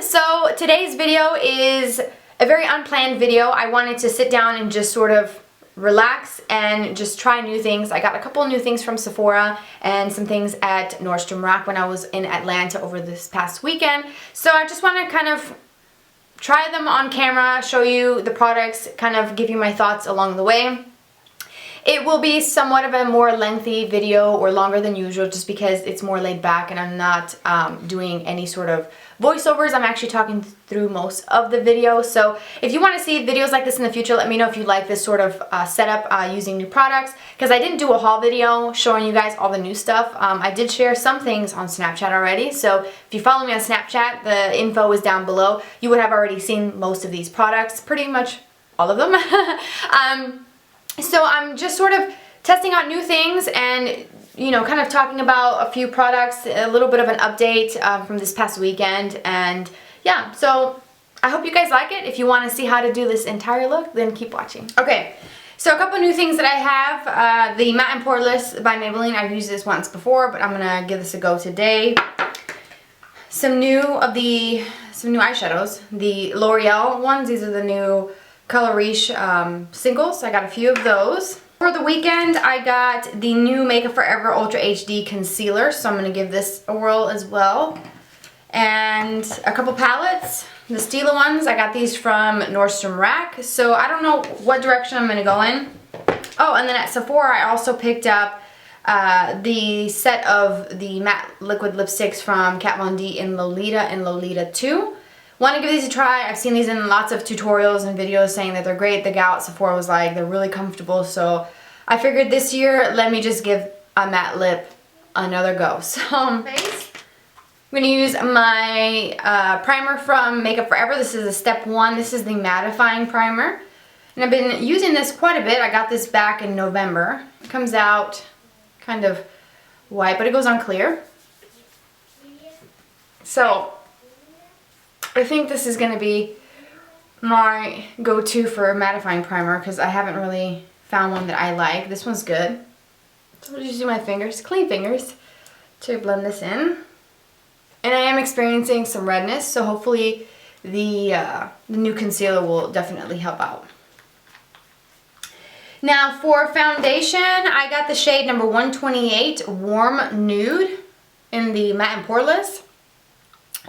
So today's video is a very unplanned video. I wanted to sit down and just sort of relax and just try new things. I got a couple new things from Sephora and some things at Nordstrom Rack when I was in Atlanta over this past weekend. So I just want to kind of try them on camera, show you the products, kind of give you my thoughts along the way. It will be somewhat of a more lengthy video or longer than usual just because it's more laid back and I'm not doing any sort of voiceovers. I'm actually talking through most of the video. So if you want to see videos like this in the future, let me know if you like this sort of setup using new products, because I didn't do a haul video showing you guys all the new stuff. I did share some things on Snapchat already. So if you follow me on Snapchat, the info is down below. You would have already seen most of these products, pretty much all of them. So I'm just sort of testing out new things and, you know, kind of talking about a few products, a little bit of an update from this past weekend. And yeah, so I hope you guys like it. If you want to see how to do this entire look, then keep watching. Okay, so a couple new things that I have. The Matte and Poreless by Maybelline. I've used this once before, but I'm going to give this a go today. Some new eyeshadows. The L'Oreal ones. These are the new Color Riche singles. I got a few of those. For the weekend, I got the new Makeup Forever Ultra HD Concealer, so I'm going to give this a whirl as well. And a couple palettes, the Stila ones. I got these from Nordstrom Rack, so I don't know what direction I'm going to go in. Oh, and then at Sephora, I also picked up the set of the matte liquid lipsticks from Kat Von D in Lolita and Lolita 2. Want to give these a try. I've seen these in lots of tutorials and videos saying that they're great. The gal at Sephora was like, they're really comfortable. So I figured this year, let me just give a matte lip another go. So I'm going to use my primer from Makeup Forever. This is a step 1. This is the Mattifying primer. And I've been using this quite a bit. I got this back in November. It comes out kind of white, but it goes on clear. So I think this is going to be my go-to for mattifying primer because I haven't really found one that I like. This one's good. So I'll just use my fingers, clean fingers, to blend this in. And I am experiencing some redness, so hopefully the new concealer will definitely help out. Now for foundation, I got the shade number 128 Warm Nude in the Matte and Poreless.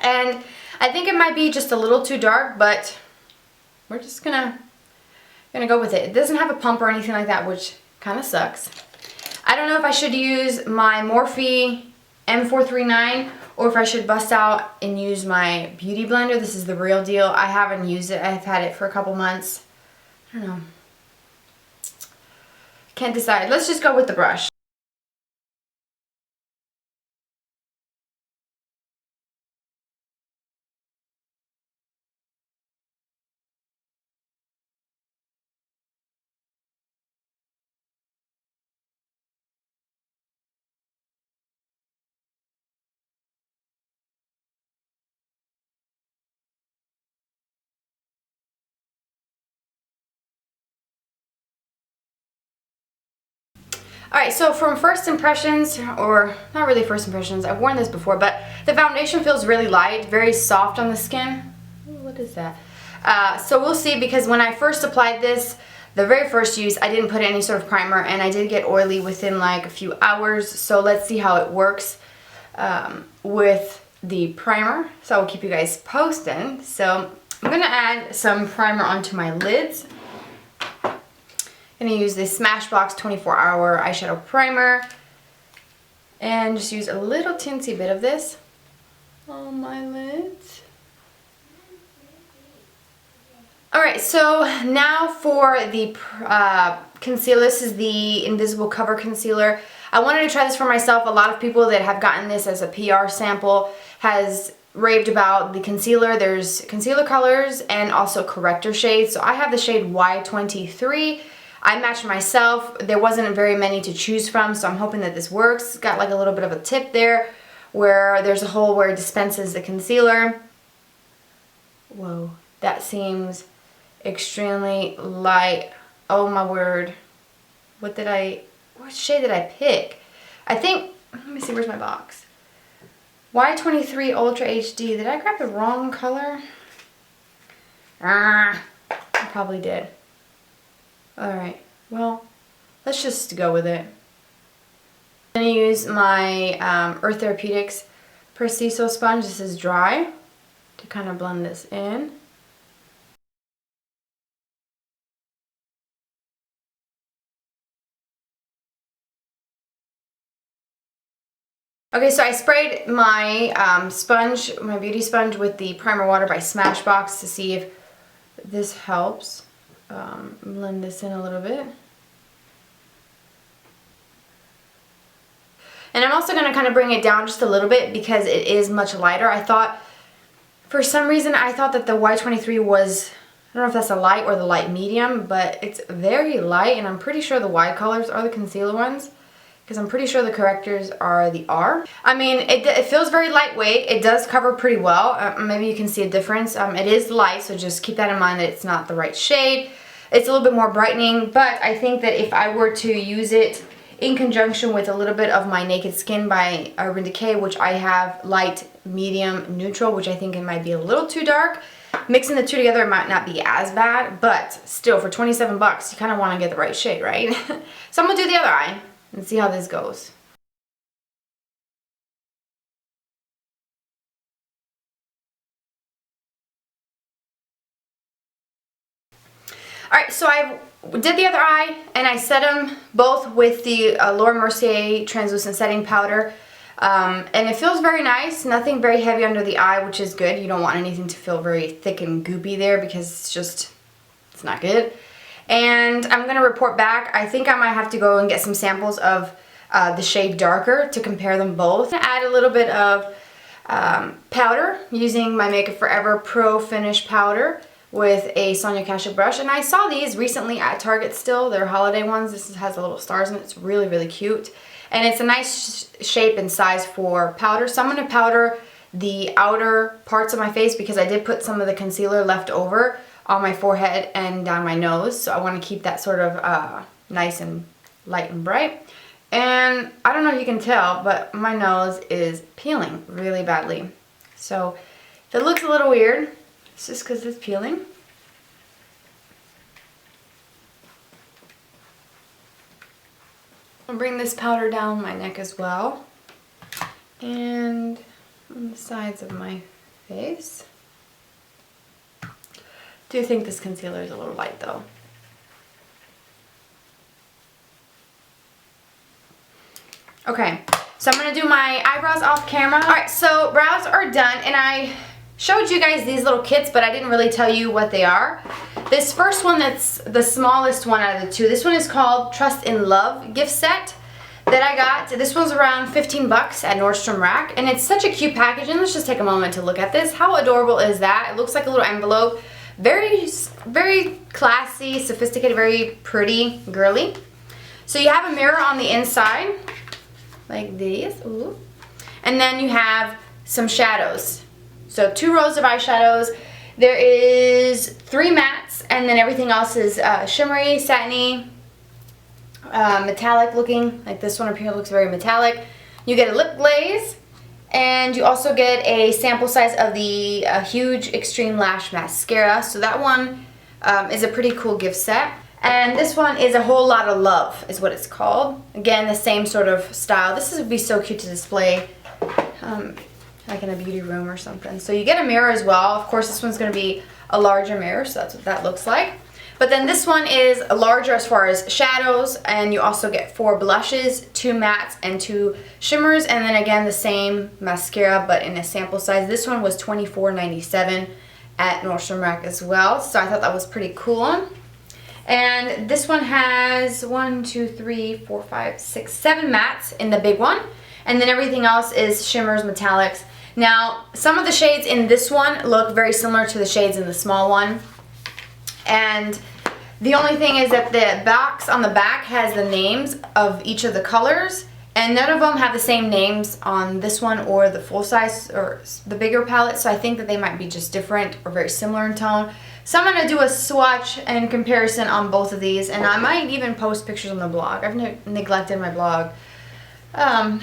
And I think it might be just a little too dark, but we're just gonna go with it. It doesn't have a pump or anything like that, which kind of sucks. I don't know if I should use my Morphe M439 or if I should bust out and use my beauty blender. This is the real deal. I haven't used it. I've had it for a couple months. I don't know. Can't decide. Let's just go with the brush. Alright, so from first impressions, or not really first impressions, I've worn this before, but the foundation feels really light, very soft on the skin. Ooh, what is that? So we'll see, because when I first applied this, the very first use, I didn't put any sort of primer, and I did get oily within like a few hours, so let's see how it works with the primer. So I'll keep you guys posted. So I'm going to add some primer onto my lids. I'm going to use this Smashbox 24-hour eyeshadow primer and just use a little teensy bit of this on my lids. Alright, so now for the concealer. This is the Invisible Cover Concealer. I wanted to try this for myself. A lot of people that have gotten this as a PR sample has raved about the concealer. There's concealer colors and also corrector shades. So I have the shade Y23. I matched myself. There wasn't very many to choose from, so I'm hoping that this works. It's got like a little bit of a tip there where there's a hole where it dispenses the concealer. Whoa, that seems extremely light. Oh my word. What shade did I pick? I think, let me see, where's my box? Y23 Ultra HD. Did I grab the wrong color? I probably did. Alright, well, let's just go with it. I'm going to use my Earth Therapeutics Preciso sponge. This is dry, to kind of blend this in. Okay, so I sprayed my sponge, my beauty sponge, with the primer water by Smashbox to see if this helps blend this in a little bit. And I'm also going to kind of bring it down just a little bit because it is much lighter. I thought, for some reason, I thought that the Y23 was, I don't know if that's a light or the light medium, but it's very light, and I'm pretty sure the Y colors are the concealer ones, because I'm pretty sure the correctors are the R. I mean, it feels very lightweight. It does cover pretty well. Maybe you can see a difference. It is light, so just keep that in mind that it's not the right shade. It's a little bit more brightening, but I think that if I were to use it in conjunction with a little bit of my Naked Skin by Urban Decay, which I have light, medium, neutral, which I think it might be a little too dark. Mixing the two together, it might not be as bad, but still, for 27 bucks, you kind of want to get the right shade, right? So I'm going to do the other eye and see how this goes. Alright, so I did the other eye, and I set them both with the Laura Mercier Translucent Setting Powder. And it feels very nice, nothing very heavy under the eye, which is good. You don't want anything to feel very thick and goopy there because it's not good. And I'm going to report back. I think I might have to go and get some samples of the shade Darker to compare them both. I'm going to add a little bit of powder using my Makeup Forever Pro Finish Powder with a Sonia Kashuk brush. And I saw these recently at Target still. They're holiday ones. This has little stars in it. It's really, really cute. And it's a nice shape and size for powder. So I'm going to powder the outer parts of my face because I did put some of the concealer left over on my forehead and down my nose. So I want to keep that sort of nice and light and bright. And I don't know if you can tell, but my nose is peeling really badly. So if it looks a little weird, it's just because it's peeling. I'll bring this powder down my neck as well, and on the sides of my face. Do think this concealer is a little light though. Okay, so I'm going to do my eyebrows off camera. Alright, so brows are done, and I showed you guys these little kits, but I didn't really tell you what they are. This first one, that's the smallest one out of the two. This one is called Trust in Love gift set that I got. This one's around 15 bucks at Nordstrom Rack, and it's such a cute package. And let's just take a moment to look at this. How adorable is that? It looks like a little envelope. Very, very classy, sophisticated, very pretty, girly. So you have a mirror on the inside, like these. Ooh. And then you have some shadows. So 2 rows of eyeshadows. There is 3 mattes, and then everything else is shimmery, satiny, metallic looking. Like this one up here looks very metallic. You get a lip glaze, and you also get a sample size of the Huge Extreme Lash Mascara. So that one is a pretty cool gift set. And this one is A Whole Lot of Love is what it's called. Again, the same sort of style. This would be so cute to display like in a beauty room or something. So you get a mirror as well. Of course, this one's going to be a larger mirror, so that's what that looks like. But then this one is larger as far as shadows, and you also get 4 blushes, 2 mattes, and 2 shimmers, and then again the same mascara but in a sample size. This one was $24.97 at Nordstrom Rack as well, so I thought that was pretty cool. And this one has 1, 2, 3, 4, 5, 6, 7 mattes in the big one, and then everything else is shimmers, metallics. Now, some of the shades in this one look very similar to the shades in the small one. And the only thing is that the box on the back has the names of each of the colors, and none of them have the same names on this one or the full size or the bigger palette, so I think that they might be just different or very similar in tone. So I'm going to do a swatch and comparison on both of these, and I might even post pictures on the blog. I've neglected my blog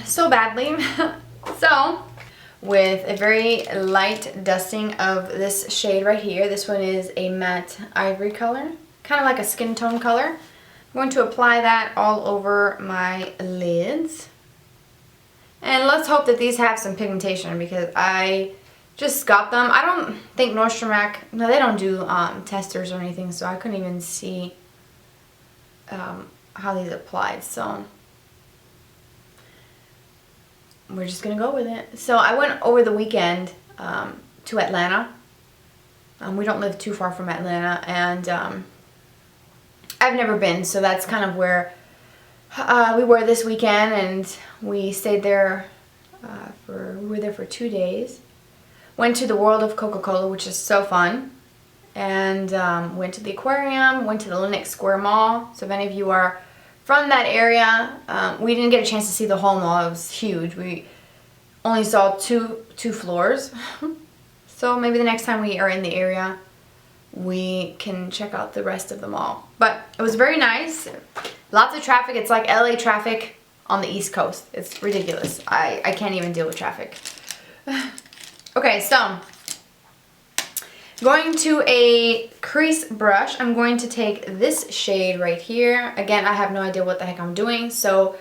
so badly. So with a very light dusting of this shade right here. This one is a matte ivory color, kind of like a skin tone color. I'm going to apply that all over my lids. And let's hope that these have some pigmentation because I just got them. I don't think Nordstrom, no, they don't do testers or anything, so I couldn't even see how these applied. So we're just gonna go with it. So I went over the weekend to Atlanta. We don't live too far from Atlanta, and I've never been, so that's kind of where we were this weekend, and we stayed there we were there for 2 days. Went to the World of Coca-Cola, which is so fun, and went to the aquarium, went to the Lenox Square Mall. So if any of you are from that area, we didn't get a chance to see the whole mall. It was huge. We only saw two floors. So maybe the next time we are in the area, we can check out the rest of the mall. But it was very nice. Lots of traffic. It's like LA traffic on the East Coast. It's ridiculous. I can't even deal with traffic. Okay, so going to a crease brush, I'm going to take this shade right here. Again, I have no idea what the heck I'm doing, so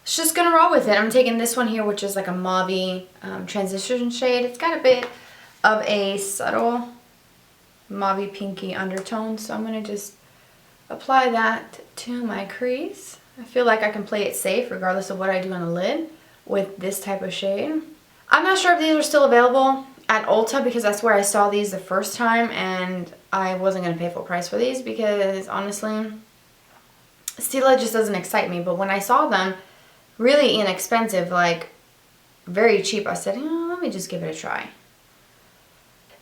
it's just gonna roll with it. I'm taking this one here, which is like a mauve transition shade. It's got a bit of a subtle mauve pinky undertone, so I'm gonna just apply that to my crease. I feel like I can play it safe regardless of what I do on the lid with this type of shade. I'm not sure if these are still available at Ulta because that's where I saw these the first time, and I wasn't going to pay full price for these because honestly, Stila just doesn't excite me. But when I saw them really inexpensive, like very cheap, I said, oh, let me just give it a try.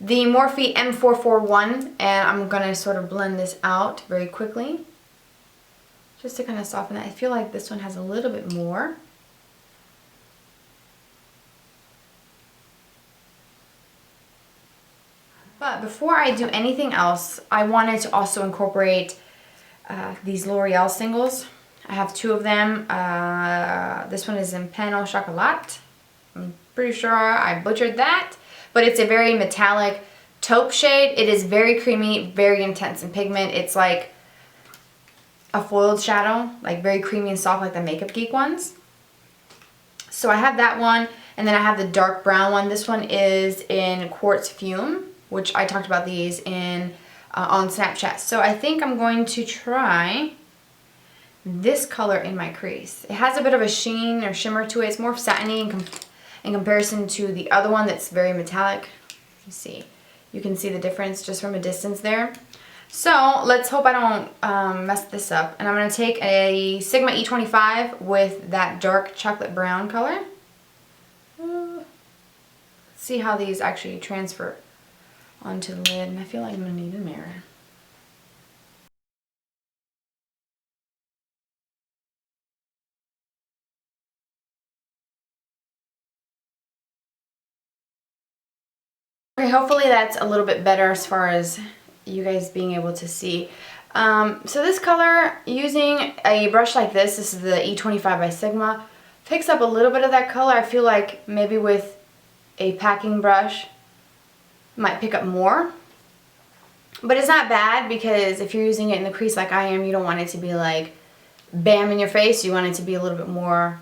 The Morphe M441, and I'm going to sort of blend this out very quickly just to kind of soften that. I feel like this one has a little bit more. But before I do anything else, I wanted to also incorporate these L'Oreal singles. I have 2 of them. This one is in Panel Chocolat. I'm pretty sure I butchered that. But it's a very metallic taupe shade. It is very creamy, very intense in pigment. It's like a foiled shadow, like very creamy and soft like the Makeup Geek ones. So I have that one, and then I have the dark brown one. This one is in Quartz Fume, which I talked about these in on Snapchat. So I think I'm going to try this color in my crease. It has a bit of a sheen or shimmer to it. It's more satiny in comparison to the other one that's very metallic. You can see the difference just from a distance there. So let's hope I don't mess this up. And I'm going to take a Sigma E25 with that dark chocolate brown color. Let's see how these actually transfer onto the lid, and I feel like I'm going to need a mirror. Okay, hopefully that's a little bit better as far as you guys being able to see. So this color, using a brush like this is the E25 by Sigma, picks up a little bit of that color. I feel like maybe with a packing brush might pick up more. But it's not bad because if you're using it in the crease like I am, you don't want it to be like bam in your face. You want it to be a little bit more,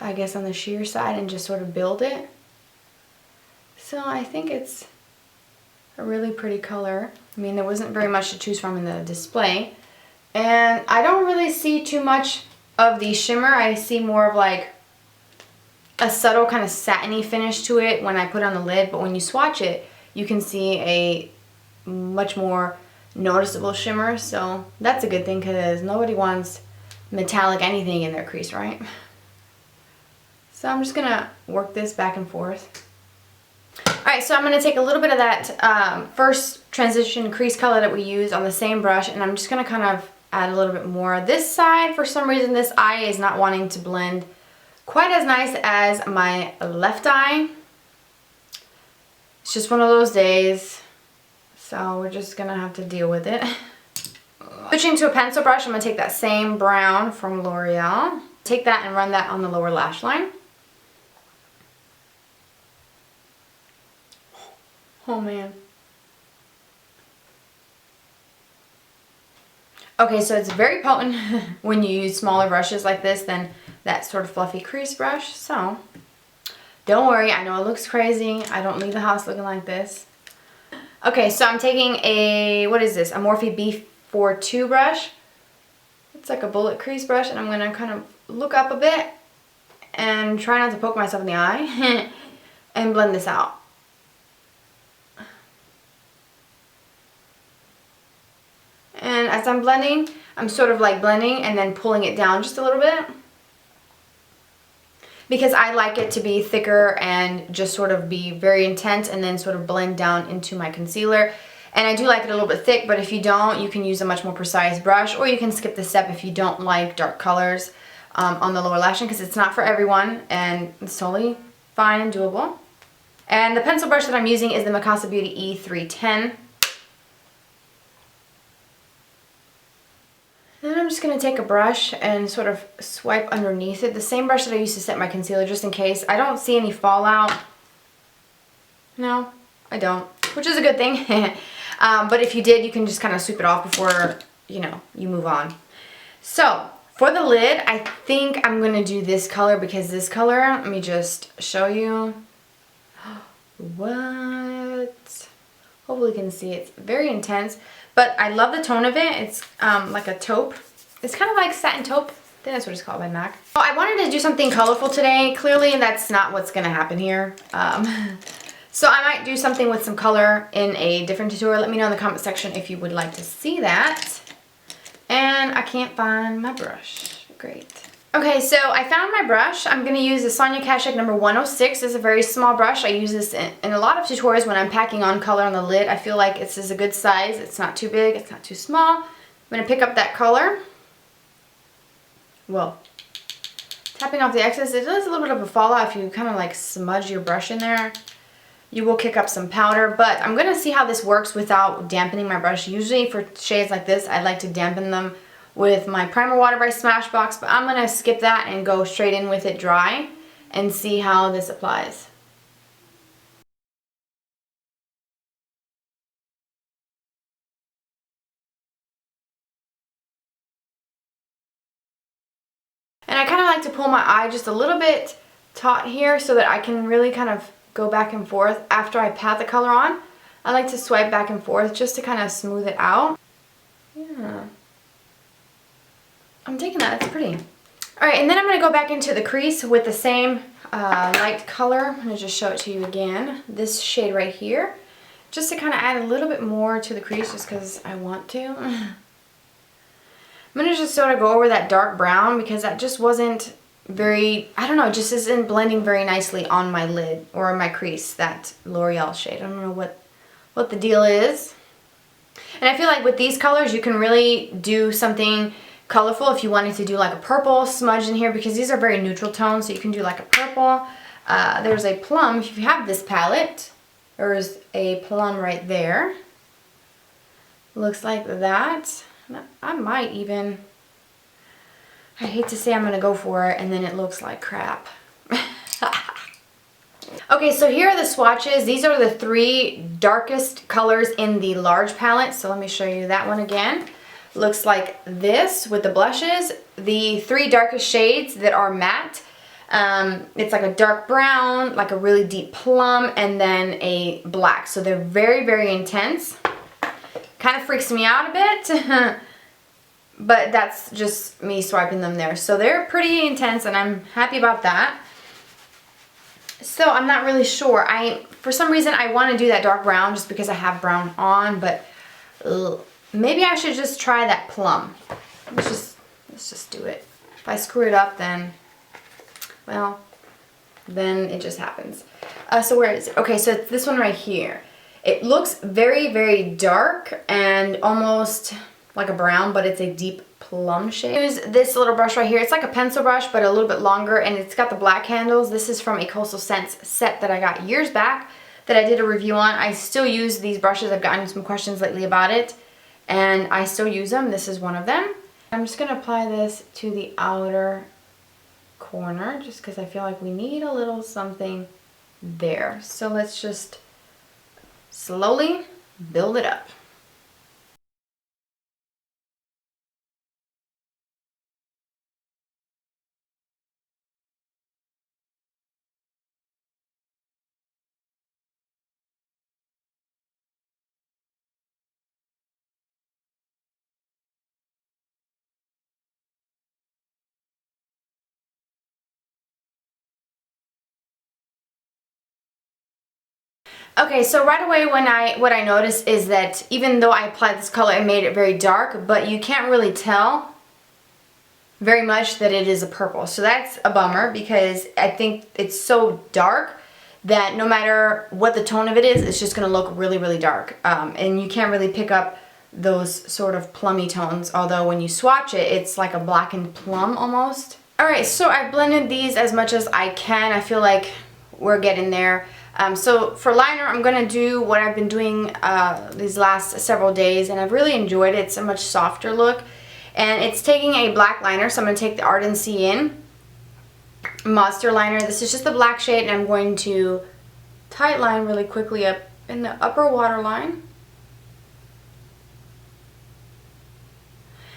I guess, on the sheer side and just sort of build it. So I think it's a really pretty color. I mean, there wasn't very much to choose from in the display. And I don't really see too much of the shimmer. I see more of like a subtle kind of satiny finish to it when I put it on the lid. But when you swatch it, you can see a much more noticeable shimmer. So that's a good thing because nobody wants metallic anything in their crease, right? So I'm just going to work this back and forth. Alright, so I'm going to take a little bit of that first transition crease color that we used on the same brush, and I'm just going to kind of add a little bit more. This side, for some reason, this eye is not wanting to blend quite as nice as my left eye. It's just one of those days, so we're just going to have to deal with it. Switching to a pencil brush, I'm going to take that same brown from L'Oreal. Take that and run that on the lower lash line. Oh man. Okay, so it's very potent when you use smaller brushes like this than that sort of fluffy crease brush. So don't worry, I know it looks crazy. I don't leave the house looking like this. Okay, so I'm taking a, what is this? A Morphe B42 brush. It's like a bullet crease brush, and I'm gonna kind of look up a bit and try not to poke myself in the eye and blend this out. And as I'm blending, I'm sort of like blending and then pulling it down just a little bit, because I like it to be thicker and just sort of be very intense and then sort of blend down into my concealer. And I do like it a little bit thick, but if you don't, you can use a much more precise brush, or you can skip the step if you don't like dark colors on the lower lash line, because it's not for everyone and it's totally fine and doable. And the pencil brush that I'm using is the Mikasa Beauty E310. Then I'm just going to take a brush and sort of swipe underneath it. The same brush that I used to set my concealer, just in case. I don't see any fallout. No, I don't. Which is a good thing. But if you did, you can just kind of sweep it off before, you know, you move on. So, for the lid, I think I'm going to do this color, because this color, let me just show you. What? Hopefully you can see it's very intense. But I love the tone of it. It's like a taupe. It's kind of like satin taupe. I think that's what it's called by MAC. Oh, I wanted to do something colorful today. Clearly, that's not what's going to happen here. So I might do something with some color in a different tutorial. Let me know in the comment section if you would like to see that. And I can't find my brush. Great. Okay, so I found my brush. I'm going to use the Sonia Kashuk number 106. It's a very small brush. I use this in a lot of tutorials when I'm packing on color on the lid. I feel like this is a good size. It's not too big. It's not too small. I'm going to pick up that color. Well, tapping off the excess. It does a little bit of a fallout if you kind of like smudge your brush in there. You will kick up some powder, but I'm going to see how this works without dampening my brush. Usually for shades like this, I like to dampen them with my primer water by Smashbox, but I'm going to skip that and go straight in with it dry and see how this applies. And I kind of like to pull my eye just a little bit taut here so that I can really kind of go back and forth after I pat the color on. I like to swipe back and forth just to kind of smooth it out. Yeah. I'm taking that, it's pretty. Alright, and then I'm going to go back into the crease with the same light color. I'm going to just show it to you again. This shade right here. Just to kind of add a little bit more to the crease just because I want to. I'm going to just sort of go over that dark brown because that just wasn't very, I don't know, it just isn't blending very nicely on my lid or my crease, that L'Oreal shade. I don't know what the deal is. And I feel like with these colors you can really do something colorful if you wanted to do like a purple smudge in here, because these are very neutral tones, so you can do like a purple. There's a plum. If you have this palette, there's a plum right there. Looks like that. I might even, I hate to say I'm going to go for it and then it looks like crap. Okay, so here are the swatches. These are the 3 darkest colors in the large palette. So let me show you that one again. Looks like this with the blushes. The 3 darkest shades that are matte. It's like a dark brown, like a really deep plum, and then a black. So they're very, very intense. Kind of freaks me out a bit. But that's just me swiping them there. So they're pretty intense and I'm happy about that. So I'm not really sure. For some reason I want to do that dark brown just because I have brown on, but maybe I should just try that plum. Let's just do it. If I screw it up, then, well, then it just happens. So where is it? Okay, so it's this one right here. It looks very, very dark and almost like a brown, but it's a deep plum shade. Use this little brush right here. It's like a pencil brush, but a little bit longer, and it's got the black handles. This is from a Coastal Scents set that I got years back that I did a review on. I still use these brushes. I've gotten some questions lately about it, and I still use them. This is one of them. I'm just going to apply this to the outer corner just because I feel like we need a little something there. So let's just slowly build it up. Okay, so right away what I noticed is that even though I applied this color, it made it very dark, but you can't really tell very much that it is a purple. So that's a bummer because I think it's so dark that no matter what the tone of it is, it's just going to look really, really dark. And you can't really pick up those sort of plummy tones, although when you swatch it, it's like a blackened plum almost. Alright, so I blended these as much as I can. I feel like we're getting there. So for liner, I'm going to do what I've been doing these last several days, and I've really enjoyed it. It's a much softer look, and it's taking a black liner, so I'm going to take the Ardency in Modster liner. This is just the black shade, and I'm going to tight line really quickly up in the upper waterline.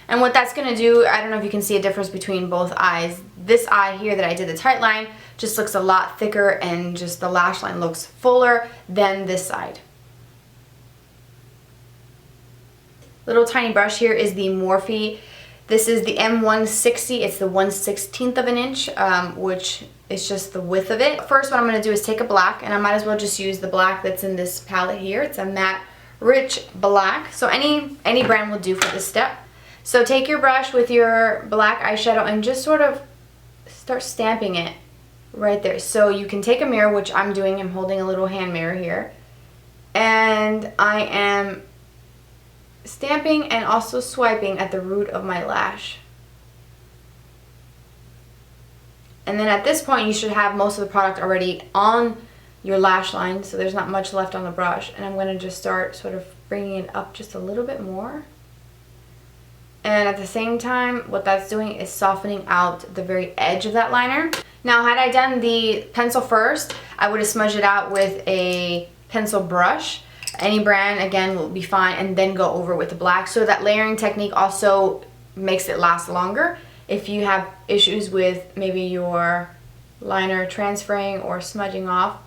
And what that's going to do, I don't know if you can see a difference between both eyes. This eye here that I did the tight line just looks a lot thicker, and just the lash line looks fuller than this side. Little tiny brush here is the Morphe. This is the M160. It's the 1/16 of an inch, which is just the width of it. First, what I'm going to do is take a black, and I might as well just use the black that's in this palette here. It's a matte Riche black. So any brand will do for this step. So take your brush with your black eyeshadow and just sort of start stamping it right there. So you can take a mirror, which I'm doing. I'm holding a little hand mirror here. And I am stamping and also swiping at the root of my lash. And then at this point, you should have most of the product already on your lash line, so there's not much left on the brush. And I'm going to just start sort of bringing it up just a little bit more. And at the same time, what that's doing is softening out the very edge of that liner. Now, had I done the pencil first, I would have smudged it out with a pencil brush. Any brand, again, will be fine, and then go over with the black. So that layering technique also makes it last longer if you have issues with maybe your liner transferring or smudging off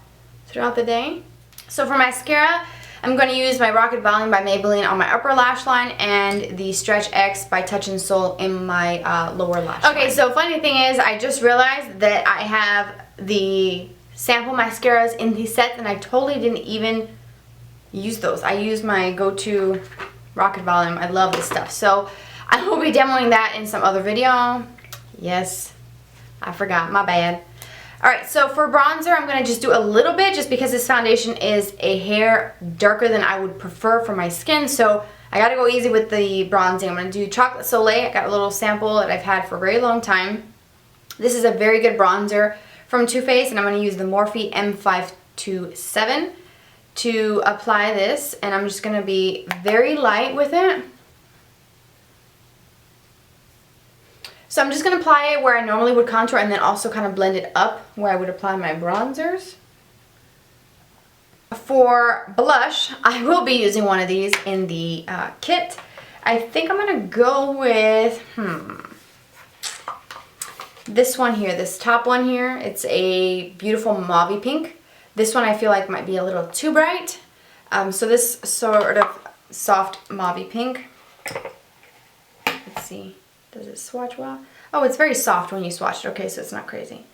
throughout the day. So for mascara, I'm going to use my Rocket Volume by Maybelline on my upper lash line and the Stretchex by Touch in Soul in my lower lash line. Okay, so funny thing is, I just realized that I have the sample mascaras in these sets, and I totally didn't even use those. I use my go-to Rocket Volume. I love this stuff. So I will be demoing that in some other video. Yes, I forgot. My bad. Alright, so for bronzer, I'm going to just do a little bit just because this foundation is a hair darker than I would prefer for my skin. So I got to go easy with the bronzing. I'm going to do Chocolate Soleil. I got a little sample that I've had for a very long time. This is a very good bronzer from Too Faced, and I'm going to use the Morphe M527 to apply this. And I'm just going to be very light with it. So I'm just going to apply it where I normally would contour, and then also kind of blend it up where I would apply my bronzers. For blush, I will be using one of these in the kit. I think I'm going to go with this one here, this top one here. It's a beautiful mauve pink. This one I feel like might be a little too bright. So this sort of soft mauve pink. Let's see. Does it swatch well? Oh, it's very soft when you swatch it. Okay, so it's not crazy.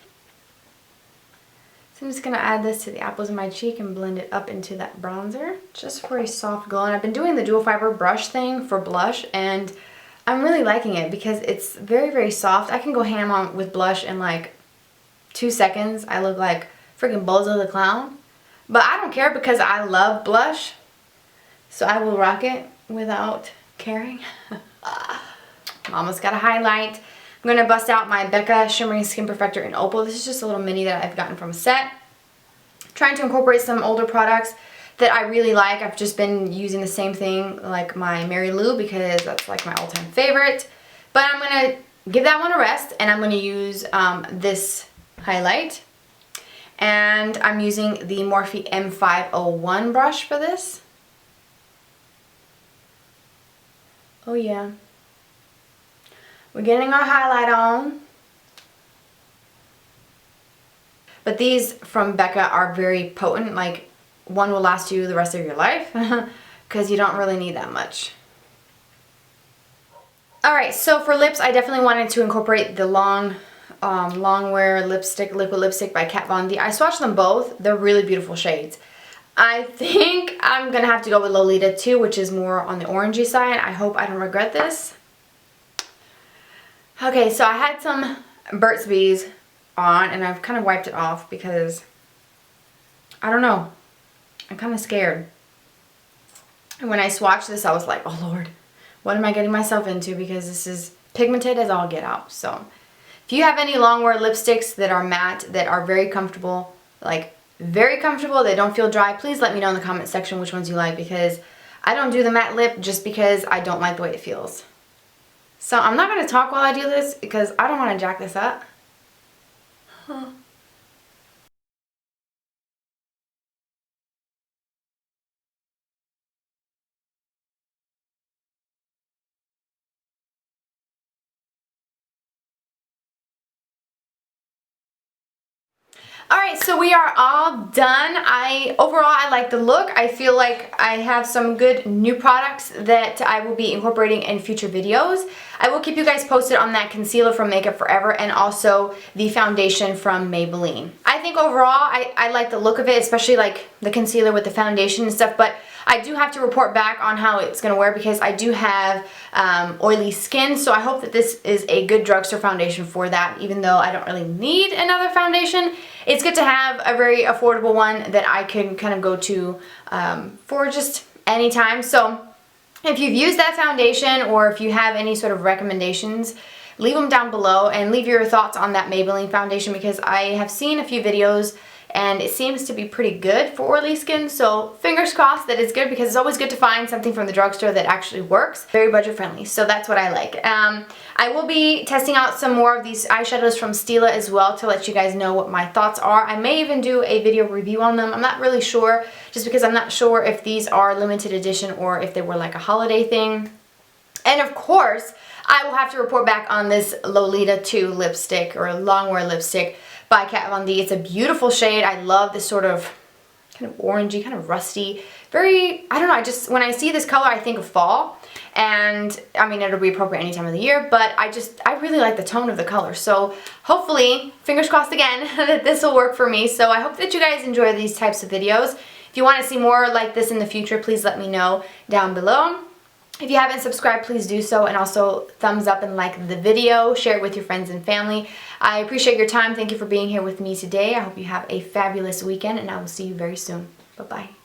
So I'm just going to add this to the apples of my cheek and blend it up into that bronzer just for a soft glow. And I've been doing the dual fiber brush thing for blush, and I'm really liking it because it's very, very soft. I can go ham on with blush in like 2 seconds. I look like freaking Bozo the Clown. But I don't care because I love blush. So I will rock it without caring. Almost got a highlight. I'm going to bust out my Becca Shimmering Skin Perfector in Opal. This is just a little mini that I've gotten from a set. Trying to incorporate some older products that I really like. I've just been using the same thing like my Mary Lou because that's like my all-time favorite. But I'm going to give that one a rest, and I'm going to use this highlight. And I'm using the Morphe M501 brush for this. Oh yeah. We're getting our highlight on. But these from Becca are very potent. Like, one will last you the rest of your life because you don't really need that much. Alright, so for lips, I definitely wanted to incorporate the long wear lipstick, liquid lipstick by Kat Von D. I swatched them both. They're really beautiful shades. I think I'm going to have to go with Lolita too, which is more on the orangey side. I hope I don't regret this. Okay, so I had some Burt's Bees on, and I've kind of wiped it off because, I don't know, I'm kind of scared. And when I swatched this, I was like, oh Lord, what am I getting myself into? Because this is pigmented as all get out. So if you have any long wear lipsticks that are matte, that are very comfortable, like very comfortable, they don't feel dry, please let me know in the comment section which ones you like, because I don't do the matte lip just because I don't like the way it feels. So I'm not going to talk while I do this because I don't want to jack this up. Alright, so we are all done. Overall, I like the look. I feel like I have some good new products that I will be incorporating in future videos. I will keep you guys posted on that concealer from Makeup Forever and also the foundation from Maybelline. I think overall, I like the look of it, especially like the concealer with the foundation and stuff, but I do have to report back on how it's going to wear because I do have oily skin, so I hope that this is a good drugstore foundation for that, even though I don't really need another foundation. It's good to have a very affordable one that I can kind of go to for just any time. So if you've used that foundation or if you have any sort of recommendations, leave them down below and leave your thoughts on that Maybelline foundation because I have seen a few videos and it seems to be pretty good for oily skin, so fingers crossed that it's good because it's always good to find something from the drugstore that actually works. Very budget friendly, so that's what I like. I will be testing out some more of these eyeshadows from Stila as well to let you guys know what my thoughts are. I may even do a video review on them. I'm not really sure, just because I'm not sure if these are limited edition or if they were like a holiday thing. And of course, I will have to report back on this Lolita 2 lipstick or longwear lipstick by Kat Von D. It's a beautiful shade. I love this sort of kind of orangey, kind of rusty, very, I don't know, when I see this color, I think of fall. And I mean, it'll be appropriate any time of the year, but I really like the tone of the color. So hopefully, fingers crossed again, that this will work for me. So I hope that you guys enjoy these types of videos. If you want to see more like this in the future, please let me know down below. If you haven't subscribed, please do so, and also thumbs up and like the video, share it with your friends and family. I appreciate your time. Thank you for being here with me today. I hope you have a fabulous weekend, and I will see you very soon. Bye-bye.